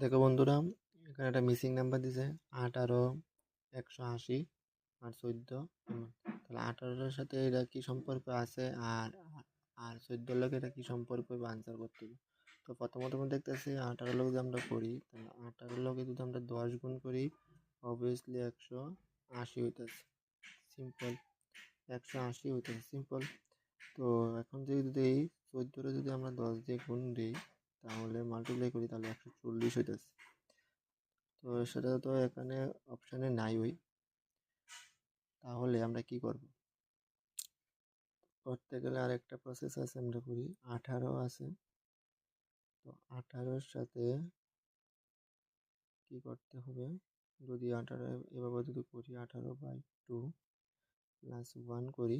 দেখো বন্ধুরা, এখানে একটা মিসিং নাম্বার দিছে 18, 180 আর 14। তাহলে 18-এর সাথে এটা কি সম্পর্ক আছে, আর আর 14 লোক এটা কি সম্পর্ক আনসার করতে হবে। তো প্রথমত আমরা দেখতেছি 18 লোক যদি আমরা করি, তাহলে 18 লোকে যদি আমরা 10 গুণ করি, অবভিয়াসলি 180 হইতেছে। সিম্পল, 180 হইতেছে, সিম্পল। তো এখন যদি এই 14-টা যদি আমরা 10 দিয়ে গুণ দিই, তাহলে মাল্টিপ্লাই করি, তাহলে 140 হইতেছে। তো সেটা তো এখানে অপশানে নাই ওই। তাহলে আমরা কি করব? করতে গেলে আরেকটা প্রসেস আছে, আমরা করি। 18 আছে, তো 18-এর সাথে কি করতে হবে? যদি 18 এভাবে যদি করি, 18/2 প্লাস 1 করি,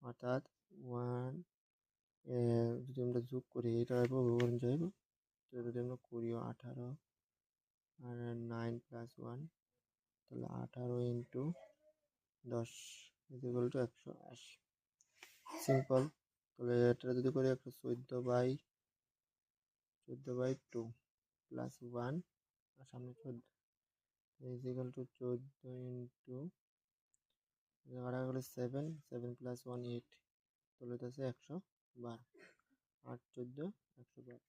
অর্থাৎ 1 যদি আমরা যোগ করি, এটা এভাবে যাইব। তো যদি আমরা করিও 18 আর 9 প্লাস 1, তাহলে 18 ইন্টু 10 ইকুয়াল টু 180। সিম্পল। তাহলে এটা যদি করি 14/2 প্লাস 1 আর সামনে 14 ইকুয়াল টু 14 ইন্টু কাটা গেলে 7, 7 প্লাস 1 8, তাহলে হচ্ছে 112। 8 14 112।